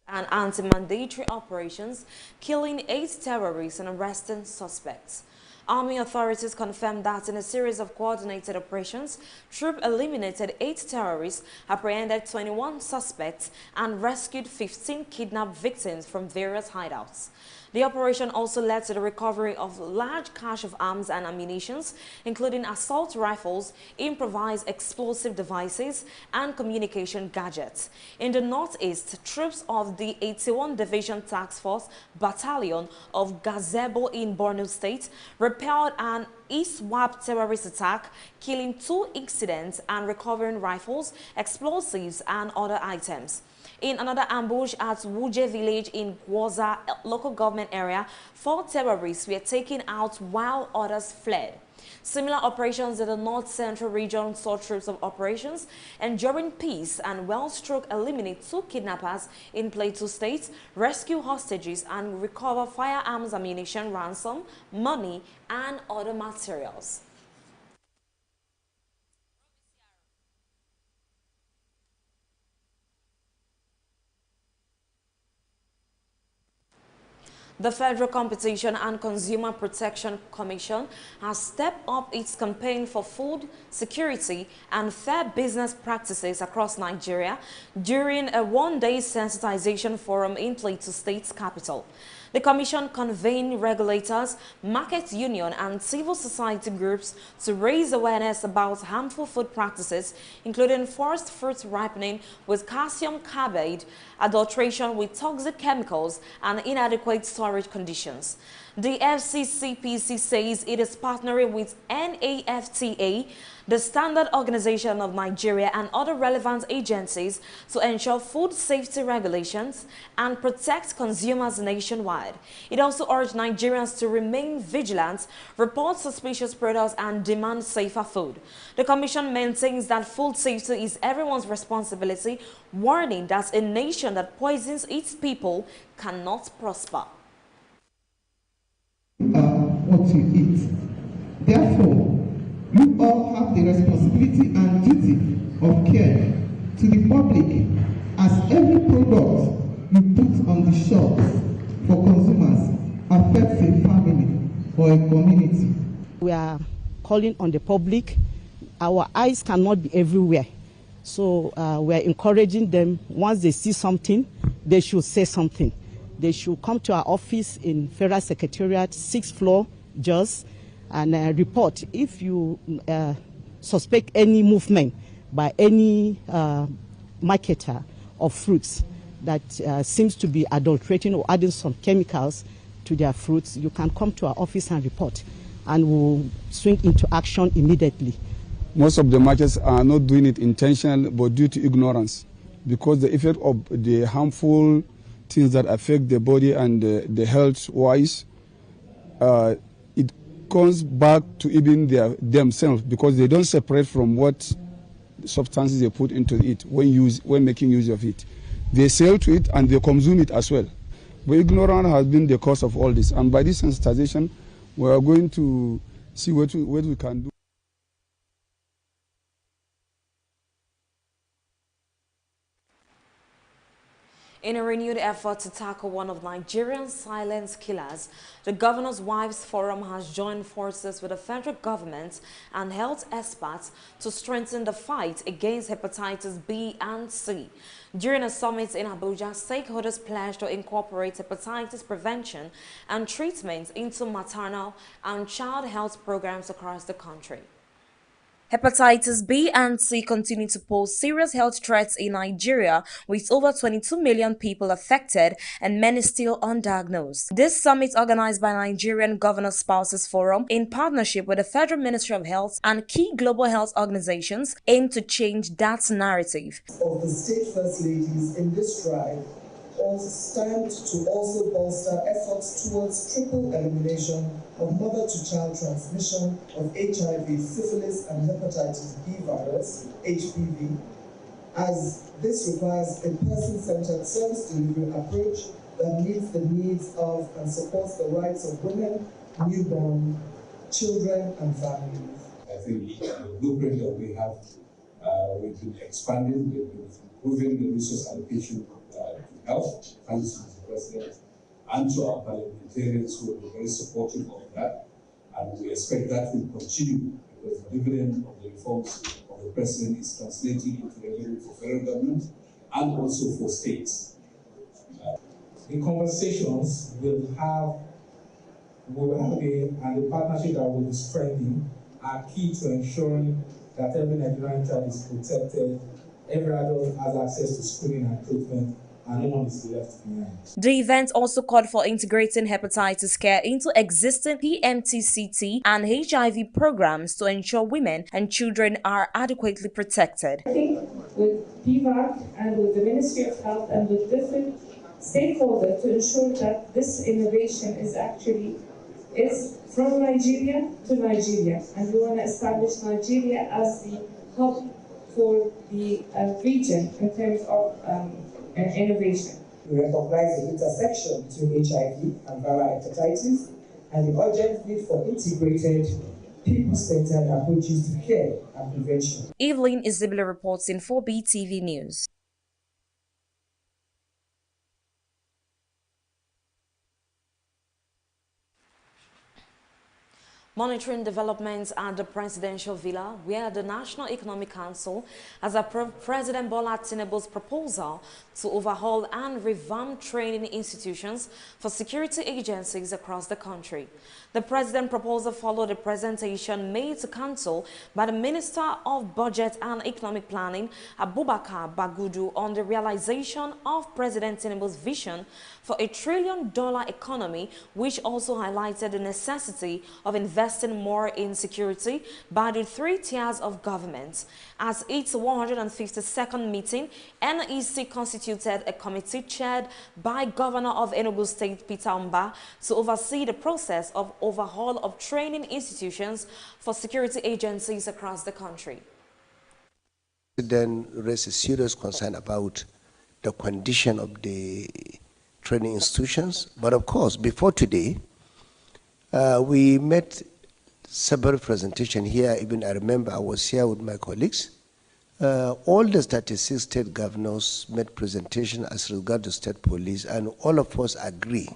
And anti-mandatory operations, killing 8 terrorists and arresting suspects. Army authorities confirmed that in a series of coordinated operations, troops eliminated 8 terrorists, apprehended 21 suspects, and rescued 15 kidnapped victims from various hideouts. The operation also led to the recovery of large cache of arms and ammunition, including assault rifles, improvised explosive devices, and communication gadgets. In the northeast, troops of the 81 Division Task Force Battalion of Gazebo in Borno State repelled an ISWAP terrorist attack, killing 2 incidents and recovering rifles, explosives, and other items. In another ambush at Wuje village in Gwoza local government area, 4 terrorists were taken out while others fled. Similar operations in the North Central region saw troops of operations enduring peace and well-struck eliminate 2 kidnappers in Plateau State, rescue hostages, and recover firearms, ammunition, ransom, money, and other materials. The Federal Competition and Consumer Protection Commission has stepped up its campaign for food security and fair business practices across Nigeria during a one-day sensitization forum in Plateau State's capital. The Commission convened regulators, market union and civil society groups to raise awareness about harmful food practices, including forced fruit ripening with calcium carbide, adulteration with toxic chemicals, and inadequate storage conditions. The FCCPC says it is partnering with NAFTA, the Standard Organization of Nigeria, and other relevant agencies to ensure food safety regulations and protect consumers nationwide. It also urged Nigerians to remain vigilant, report suspicious products, and demand safer food. The Commission maintains that food safety is everyone's responsibility, warning that a nation that poisons its people cannot prosper. What you eat. Therefore, you all have the responsibility and duty of care to the public, as every product you put on the shelf for consumers affects a family or a community. We are calling on the public. Our eyes cannot be everywhere. So we are encouraging them, once they see something, they should say something. They should come to our office in Federal Secretariat, 6th floor, JOS, and report if you suspect any movement by any marketer of fruits that seems to be adulterating or adding some chemicals to their fruits. You can come to our office and report, and we'll swing into action immediately. Most of the markets are not doing it intentionally, but due to ignorance, because the effect of the harmful things that affect the body and the health-wise, it comes back to even themselves, because they don't separate from what substances they put into it when making use of it. They sell to it and they consume it as well. But ignorance has been the cause of all this. And by this sensitization, we are going to see what we can do. In a renewed effort to tackle one of Nigeria's silent killers, the Governor's Wives Forum has joined forces with the federal government and health experts to strengthen the fight against hepatitis B and C. During a summit in Abuja, stakeholders pledged to incorporate hepatitis prevention and treatment into maternal and child health programs across the country. Hepatitis B and C continue to pose serious health threats in Nigeria, with over 22 million people affected and many still undiagnosed. This summit, organized by Nigerian Governor Spouses Forum in partnership with the Federal Ministry of Health and key global health organizations, aimed to change that narrative. Of the state first ladies in this drive also stand to also bolster efforts towards triple elimination of mother-to-child transmission of HIV, syphilis, and hepatitis B virus, HPV, as this requires a person-centered service delivery approach that meets the needs of and supports the rights of women, newborn, children, and families. I think the blueprint that we have, we've been expanding, we've been improving the resource allocation to health, thanks to the President and to our parliamentarians who will be very supportive of that. And we expect that will continue, because the dividend of the reforms of the President is translating into revenue for federal government and also for states. The conversations will have and the partnership that will be strengthening are key to ensuring that every Nigerian child is protected, every adult has access to screening and treatment, and no one is left behind. The event also called for integrating hepatitis care into existing PMTCT and HIV programs to ensure women and children are adequately protected. I think with BeeTv and with the Ministry of Health and with different stakeholders to ensure that this innovation is from Nigeria to Nigeria, and we want to establish Nigeria as the hub for the region in terms of innovation. We recognize the intersection between HIV and viral hepatitis and the urgent need for integrated, people-centered approaches to care and prevention. Evelyn Isibile reports in for BeeTv News. Monitoring developments at the Presidential Villa, where the National Economic Council has approved President Bola Tinubu's proposal to overhaul and revamp training institutions for security agencies across the country. The President proposal followed a presentation made to Council by the Minister of Budget and Economic Planning, Abubakar Bagudu, on the realization of President Tinubu's vision for $1 trillion economy, which also highlighted the necessity of investing more in security by the 3 tiers of government. At its 152nd meeting, NEC constituted a committee chaired by Governor of Enugu State, Peter Mba, to oversee the process of overhaul of training institutions for security agencies across the country. Then raised a serious concern about the condition of the training institutions. But of course, before today, we met several presentations here. Even I remember I was here with my colleagues. All the 36 state governors made presentation as regards the state police, and all of us agree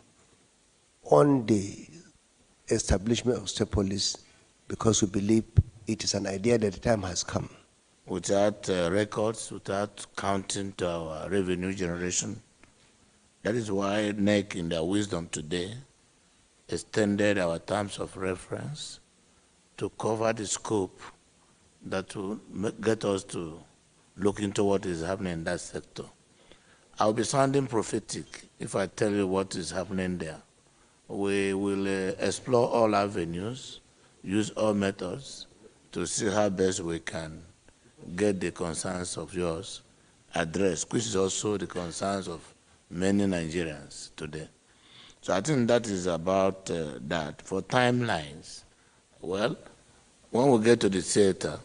on the establishment of state police because we believe it is an idea that the time has come. Without records, without counting to our revenue generation. That is why NEC, in their wisdom today, extended our terms of reference to cover the scope that will get us to look into what is happening in that sector. I'll be sounding prophetic if I tell you what is happening there. We will explore all avenues, use all methods to see how best we can get the concerns of yours addressed, which is also the concerns of many Nigerians today. So I think that is about that. For timelines, well, when we get to the theater,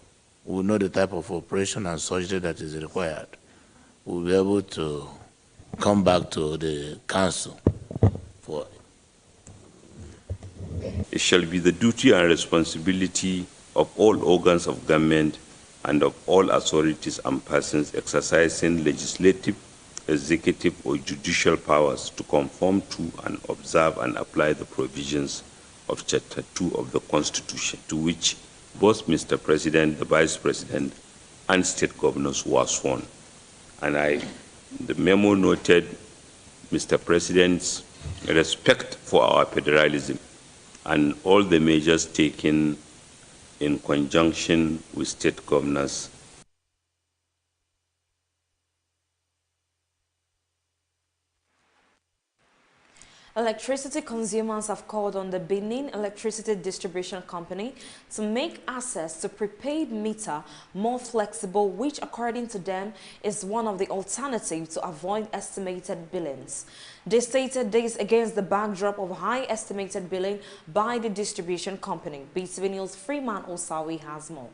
we'll know the type of operation and surgery that is required. We'll be able to come back to the council for. It shall be the duty and responsibility of all organs of government and of all authorities and persons exercising legislative, executive or judicial powers to conform to and observe and apply the provisions of Chapter 2 of the Constitution, to which both Mr. President, the Vice President, and state governors were sworn. And the memo noted Mr. President's respect for our federalism and all the measures taken in conjunction with state governors. Electricity consumers have called on the Benin Electricity Distribution Company to make access to prepaid meter more flexible, which according to them is one of the alternatives to avoid estimated billings. They stated this against the backdrop of high estimated billing by the distribution company. BeeTv News' Freeman Osawi has more.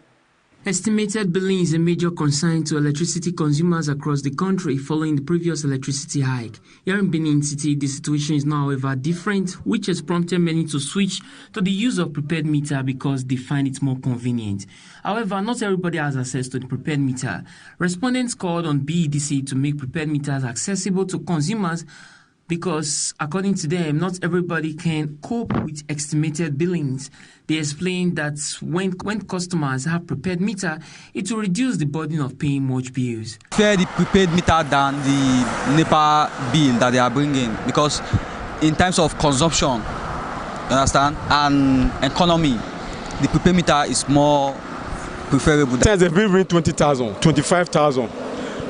Estimated billing is a major concern to electricity consumers across the country following the previous electricity hike. Here in Benin City, the situation is now, however, different, which has prompted many to switch to the use of prepaid meter because they find it more convenient. However, not everybody has access to the prepaid meter. Respondents called on BEDC to make prepaid meters accessible to consumers because, according to them, not everybody can cope with estimated billings. They explained that when customers have prepaid meter, it will reduce the burden of paying much bills. Prefer the prepaid meter than the NEPA bill that they are bringing, because in terms of consumption, you understand, and economy, the prepaid meter is more preferable. They bring 20,000, 25,000,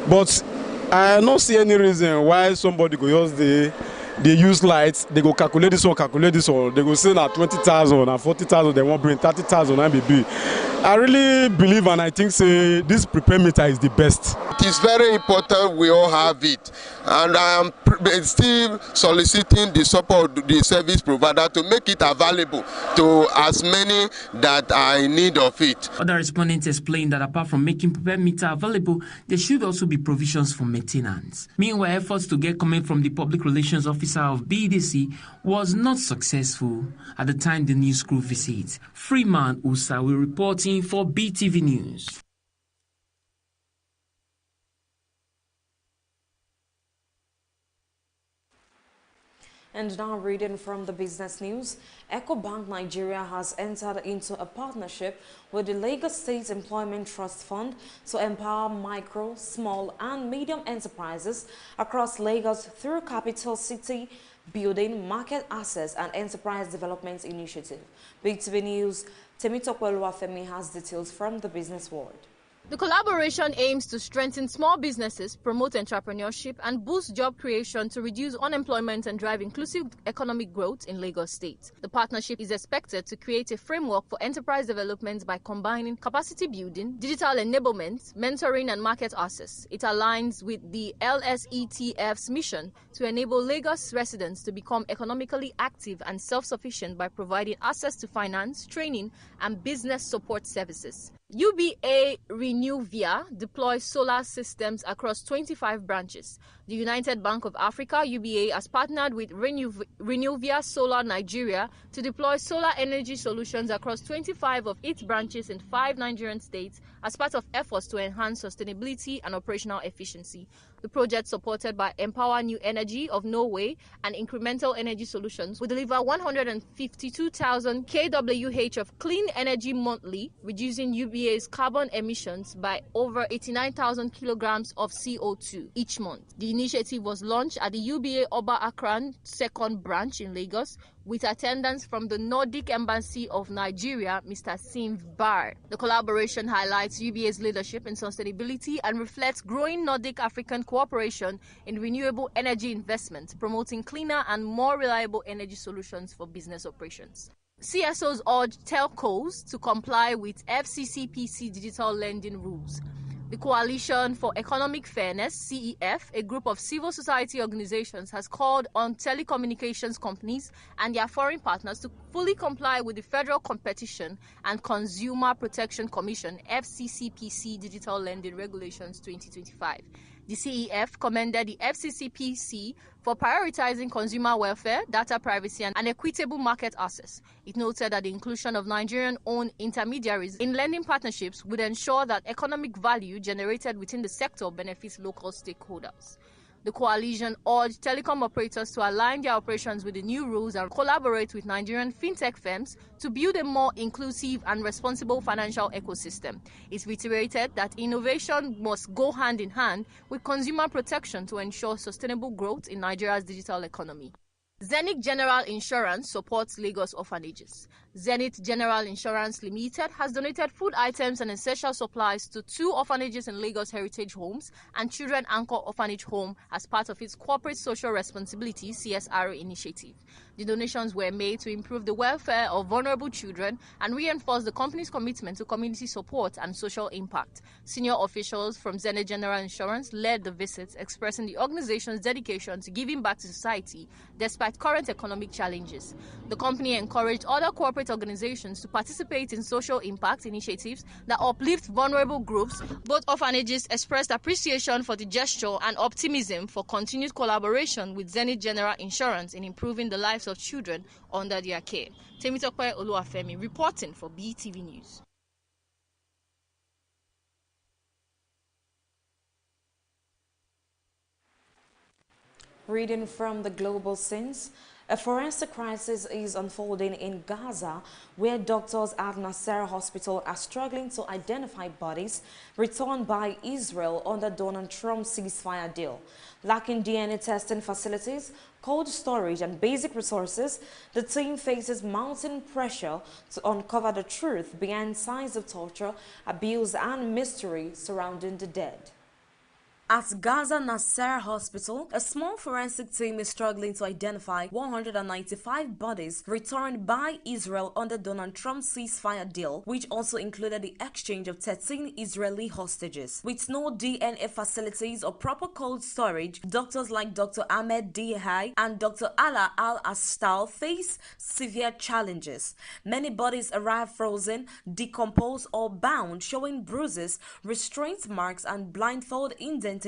but I don't see any reason why somebody go use they use lights, they go calculate this one, they go say that 20,000 and 40,000, they won't bring 30,000 MBB. I really believe and I think say this prepaid meter is the best. It is very important we all have it, and I am still soliciting the support of the service provider to make it available to as many that are in need of it. Other respondents explained that apart from making prepaid meter available, there should also be provisions for maintenance. Meanwhile, efforts to get comment from the public relations officer of BDC was not successful at the time the news crew visits. Freeman Usawi reporting for BeeTv News. And now reading from the business news, EcoBank Nigeria has entered into a partnership with the Lagos State Employment Trust Fund to empower micro, small and medium enterprises across Lagos through Capital City Building, Market Access and Enterprise Development Initiative. BeeTv News, Temitope Oluwafemi has details from the business world. The collaboration aims to strengthen small businesses, promote entrepreneurship, and boost job creation to reduce unemployment and drive inclusive economic growth in Lagos State. The partnership is expected to create a framework for enterprise development by combining capacity building, digital enablement, mentoring, and market access. It aligns with the LSETF's mission to enable Lagos residents to become economically active and self-sufficient by providing access to finance, training, and business support services. UBA Renewvia deploys solar systems across 25 branches. The United Bank of Africa, UBA, has partnered with Renewvia Solar Nigeria to deploy solar energy solutions across 25 of its branches in 5 Nigerian states as part of efforts to enhance sustainability and operational efficiency. The project, supported by Empower New Energy of Norway and Incremental Energy Solutions, will deliver 152,000 kWh of clean energy monthly, reducing UBA's carbon emissions by over 89,000 kilograms of CO2 each month. The initiative was launched at the UBA Oba Akran 2nd branch in Lagos, with attendance from the Nordic Embassy of Nigeria, Mr. Simv Bar. The collaboration highlights UBA's leadership in sustainability and reflects growing Nordic African cooperation in renewable energy investment, promoting cleaner and more reliable energy solutions for business operations. CSOs urge telcos to comply with FCCPC digital lending rules. The Coalition for Economic Fairness, CEF, a group of civil society organizations, has called on telecommunications companies and their foreign partners to fully comply with the Federal Competition and Consumer Protection Commission, FCCPC Digital Lending Regulations 2025. The CEF commended the FCCPC for prioritizing consumer welfare, data privacy, and equitable market access. It noted that the inclusion of Nigerian-owned intermediaries in lending partnerships would ensure that economic value generated within the sector benefits local stakeholders. The coalition urged telecom operators to align their operations with the new rules and collaborate with Nigerian fintech firms to build a more inclusive and responsible financial ecosystem. It reiterated that innovation must go hand in hand with consumer protection to ensure sustainable growth in Nigeria's digital economy. Zenith General Insurance supports Lagos orphanages. Zenith General Insurance Limited has donated food items and essential supplies to 2 orphanages in Lagos Heritage Homes and Children Anchor Orphanage Home as part of its Corporate Social Responsibility (CSR) initiative. The donations were made to improve the welfare of vulnerable children and reinforce the company's commitment to community support and social impact. Senior officials from Zenith General Insurance led the visits, expressing the organization's dedication to giving back to society despite current economic challenges. The company encouraged other corporate organizations to participate in social impact initiatives that uplift vulnerable groups. Both orphanages expressed appreciation for the gesture and optimism for continued collaboration with Zenith General Insurance in improving the lives of children under their care. Temitope Oluwafemi reporting for BeeTv News. Reading from the global scenes, a forensic crisis is unfolding in Gaza, where doctors at Nasser Hospital are struggling to identify bodies returned by Israel under Donald Trump's ceasefire deal. Lacking DNA testing facilities, cold storage, and basic resources, the team faces mounting pressure to uncover the truth behind signs of torture, abuse, and mystery surrounding the dead. At Gaza Nasser Hospital, a small forensic team is struggling to identify 195 bodies returned by Israel under Donald Trump's ceasefire deal, which also included the exchange of 13 Israeli hostages. With no DNA facilities or proper cold storage, doctors like Dr. Ahmed Dihai and Dr. Ala Al-Astal face severe challenges. Many bodies arrive frozen, decomposed, or bound, showing bruises, restraint marks, and blindfold indentations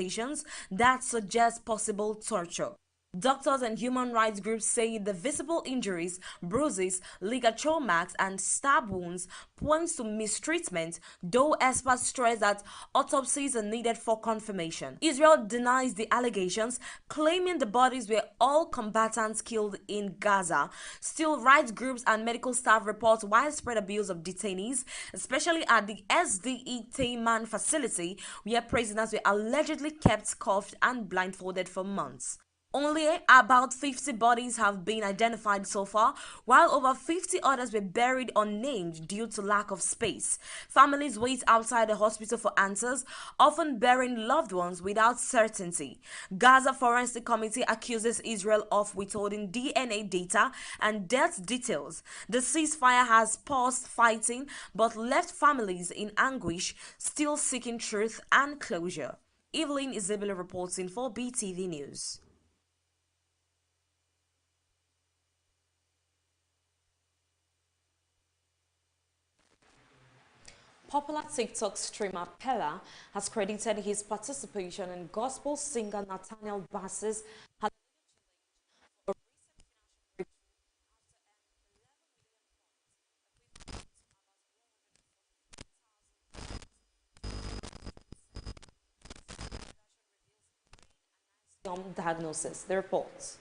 that suggest possible torture. Doctors and human rights groups say the visible injuries, bruises, ligature marks, and stab wounds points to mistreatment, though experts stress that autopsies are needed for confirmation. Israel denies the allegations, claiming the bodies were all combatants killed in Gaza. Still, rights groups and medical staff report widespread abuse of detainees, especially at the SDE Tayman facility, where prisoners were allegedly kept cuffed and blindfolded for months. Only about 50 bodies have been identified so far, while over 50 others were buried unnamed due to lack of space. Families wait outside the hospital for answers, often burying loved ones without certainty. Gaza Forensic Committee accuses Israel of withholding DNA data and death details. The ceasefire has paused fighting but left families in anguish, still seeking truth and closure. Evelyn Isabella reporting for BeeTv News. Popular TikTok streamer Pella has credited his participation in gospel singer Nathaniel Bass's diagnosis. The reports.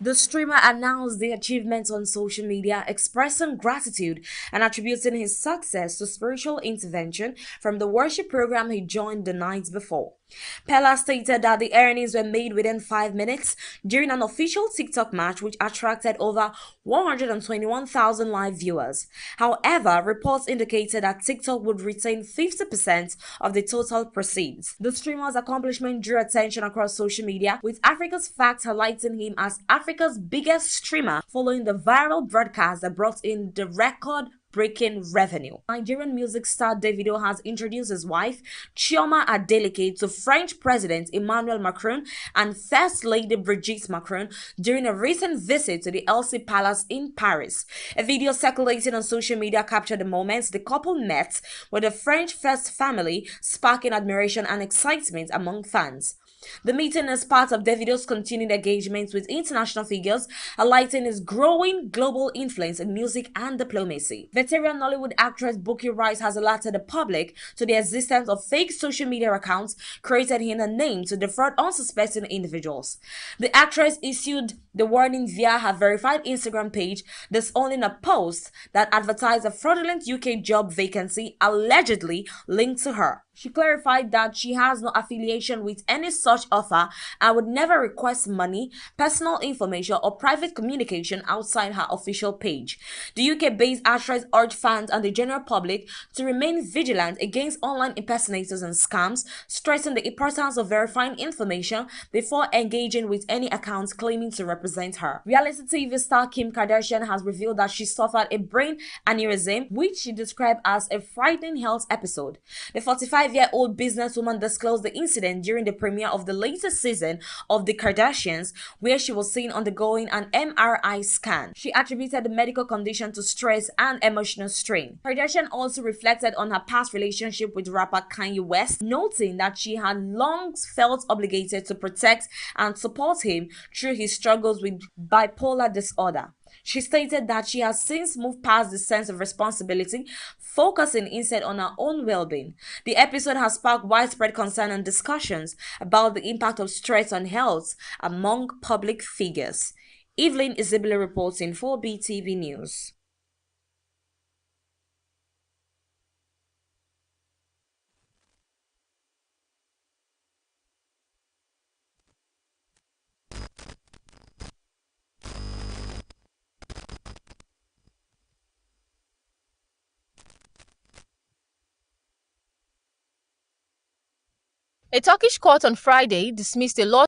The streamer announced the achievements on social media, expressing gratitude and attributing his success to spiritual intervention from the worship program he joined the night before. Pella stated that the earnings were made within 5 minutes during an official TikTok match which attracted over 121,000 live viewers. However, reports indicated that TikTok would retain 50% of the total proceeds. The streamer's accomplishment drew attention across social media, with Africa's Facts highlighting him as Africa's biggest streamer following the viral broadcast that brought in the record-breaking revenue. Nigerian music star Davido has introduced his wife, Chioma Adeleke, to French President Emmanuel Macron and First Lady Brigitte Macron during a recent visit to the Elysee Palace in Paris. A video circulating on social media captured the moments the couple met with the French first family, sparking admiration and excitement among fans. The meeting is part of Davido's continued engagement with international figures, highlighting his growing global influence in music and diplomacy. Veteran Nollywood actress Bukky Rice has alerted the public to the existence of fake social media accounts created in her name to defraud unsuspecting individuals. The actress issued the warning via her verified Instagram page, disowning a post that advertised a fraudulent UK job vacancy allegedly linked to her. She clarified that she has no affiliation with any such offer and would never request money, personal information, or private communication outside her official page. The UK-based actress urged fans and the general public to remain vigilant against online impersonators and scams, stressing the importance of verifying information before engaging with any accounts claiming to represent her. Reality TV star Kim Kardashian has revealed that she suffered a brain aneurysm, which she described as a frightening health episode. The 45-year-old businesswoman disclosed the incident during the premiere of the latest season of The Kardashians, where she was seen undergoing an MRI scan. She attributed the medical condition to stress and emotional strain. Kardashian also reflected on her past relationship with rapper Kanye West, noting that she had long felt obligated to protect and support him through his struggles with bipolar disorder. She stated that she has since moved past the sense of responsibility, focusing instead on her own well-being. The episode has sparked widespread concern and discussions about the impact of stress on health among public figures. Evelyn Isabella reporting for BeeTv News. A Turkish court on Friday dismissed a law